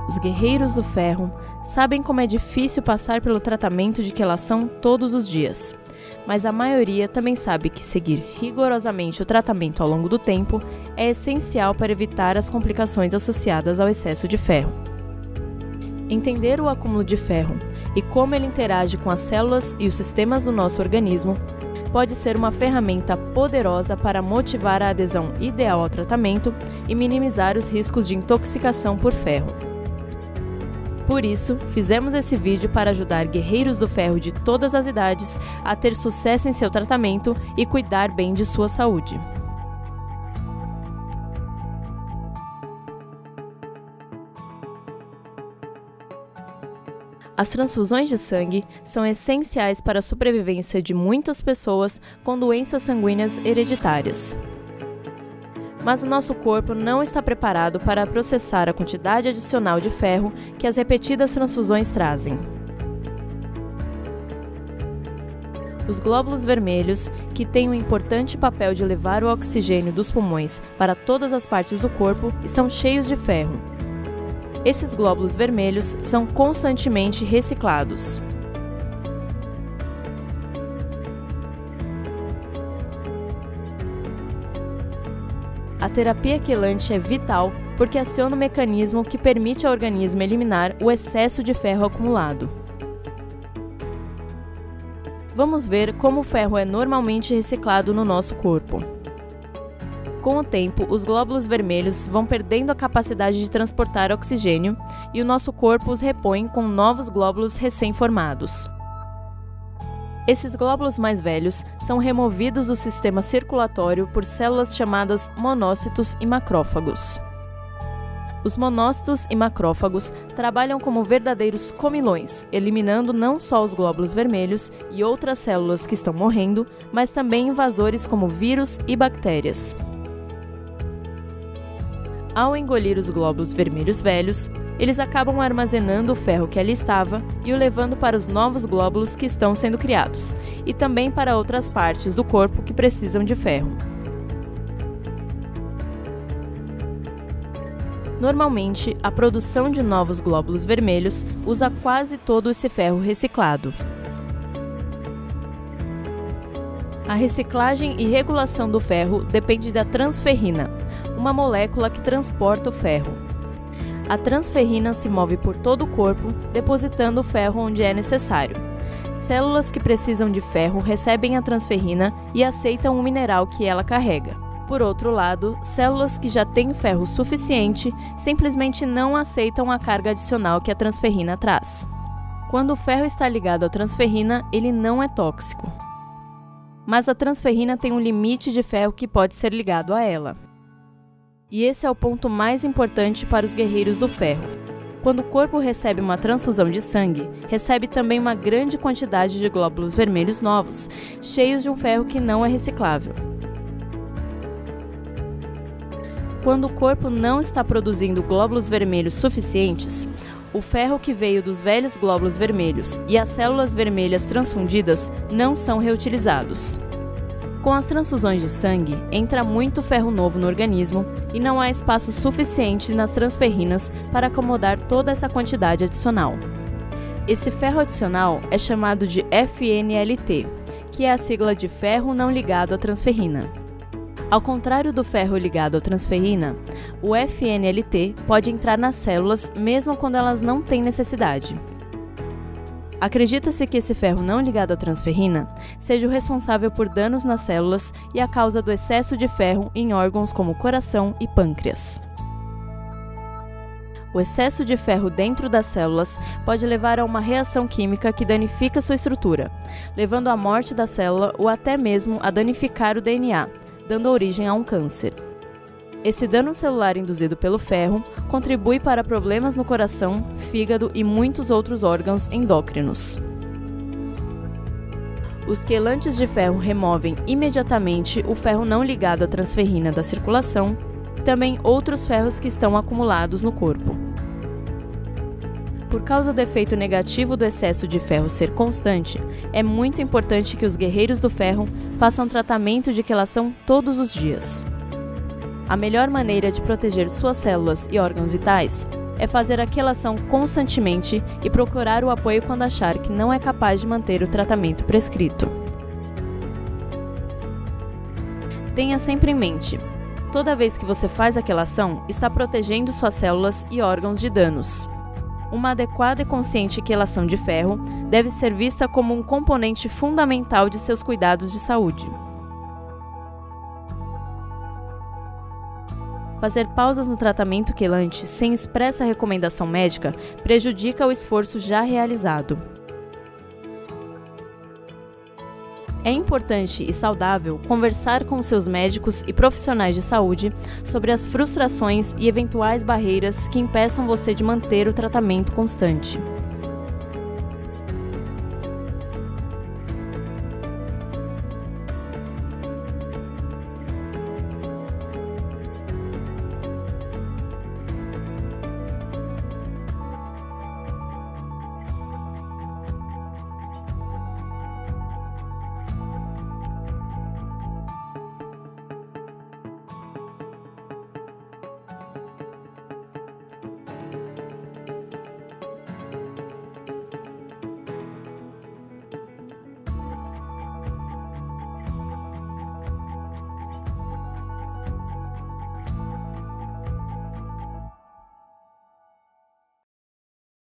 Os guerreiros do ferro sabem como é difícil passar pelo tratamento de quelação todos os dias, mas a maioria também sabe que seguir rigorosamente o tratamento ao longo do tempo é essencial para evitar as complicações associadas ao excesso de ferro. Entender o acúmulo de ferro e como ele interage com as células e os sistemas do nosso organismo pode ser uma ferramenta poderosa para motivar a adesão ideal ao tratamento e minimizar os riscos de intoxicação por ferro. Por isso, fizemos esse vídeo para ajudar guerreiros do ferro de todas as idades a ter sucesso em seu tratamento e cuidar bem de sua saúde. As transfusões de sangue são essenciais para a sobrevivência de muitas pessoas com doenças sanguíneas hereditárias. Mas o nosso corpo não está preparado para processar a quantidade adicional de ferro que as repetidas transfusões trazem. Os glóbulos vermelhos, que têm um importante papel de levar o oxigênio dos pulmões para todas as partes do corpo, estão cheios de ferro. Esses glóbulos vermelhos são constantemente reciclados. A terapia quelante é vital porque aciona o mecanismo que permite ao organismo eliminar o excesso de ferro acumulado. Vamos ver como o ferro é normalmente reciclado no nosso corpo. Com o tempo, os glóbulos vermelhos vão perdendo a capacidade de transportar oxigênio e o nosso corpo os repõe com novos glóbulos recém-formados. Esses glóbulos mais velhos são removidos do sistema circulatório por células chamadas monócitos e macrófagos. Os monócitos e macrófagos trabalham como verdadeiros comilões, eliminando não só os glóbulos vermelhos e outras células que estão morrendo, mas também invasores como vírus e bactérias. Ao engolir os glóbulos vermelhos velhos, eles acabam armazenando o ferro que ali estava e o levando para os novos glóbulos que estão sendo criados, e também para outras partes do corpo que precisam de ferro. Normalmente, a produção de novos glóbulos vermelhos usa quase todo esse ferro reciclado. A reciclagem e regulação do ferro depende da transferrina, uma molécula que transporta o ferro. A transferrina se move por todo o corpo, depositando o ferro onde é necessário. Células que precisam de ferro recebem a transferrina e aceitam o mineral que ela carrega. Por outro lado, células que já têm ferro suficiente simplesmente não aceitam a carga adicional que a transferrina traz. Quando o ferro está ligado à transferrina, ele não é tóxico. Mas a transferrina tem um limite de ferro que pode ser ligado a ela. E esse é o ponto mais importante para os guerreiros do ferro. Quando o corpo recebe uma transfusão de sangue, recebe também uma grande quantidade de glóbulos vermelhos novos, cheios de um ferro que não é reciclável. Quando o corpo não está produzindo glóbulos vermelhos suficientes, o ferro que veio dos velhos glóbulos vermelhos e as células vermelhas transfundidas não são reutilizados. Com as transfusões de sangue, entra muito ferro novo no organismo e não há espaço suficiente nas transferrinas para acomodar toda essa quantidade adicional. Esse ferro adicional é chamado de FNLT, que é a sigla de ferro não ligado à transferrina. Ao contrário do ferro ligado à transferrina, o FNLT pode entrar nas células mesmo quando elas não têm necessidade. Acredita-se que esse ferro não ligado à transferrina seja o responsável por danos nas células e a causa do excesso de ferro em órgãos como coração e pâncreas. O excesso de ferro dentro das células pode levar a uma reação química que danifica sua estrutura, levando à morte da célula ou até mesmo a danificar o DNA, dando origem a um câncer. Esse dano celular induzido pelo ferro contribui para problemas no coração, fígado e muitos outros órgãos endócrinos. Os quelantes de ferro removem imediatamente o ferro não ligado à transferrina da circulação e também outros ferros que estão acumulados no corpo. Por causa do efeito negativo do excesso de ferro ser constante, é muito importante que os guerreiros do ferro façam tratamento de quelação todos os dias. A melhor maneira de proteger suas células e órgãos vitais é fazer a quelação constantemente e procurar o apoio quando achar que não é capaz de manter o tratamento prescrito. Tenha sempre em mente: toda vez que você faz a quelação, está protegendo suas células e órgãos de danos. Uma adequada e consciente quelação de ferro deve ser vista como um componente fundamental de seus cuidados de saúde. Fazer pausas no tratamento quelante sem expressa recomendação médica prejudica o esforço já realizado. É importante e saudável conversar com seus médicos e profissionais de saúde sobre as frustrações e eventuais barreiras que impeçam você de manter o tratamento constante.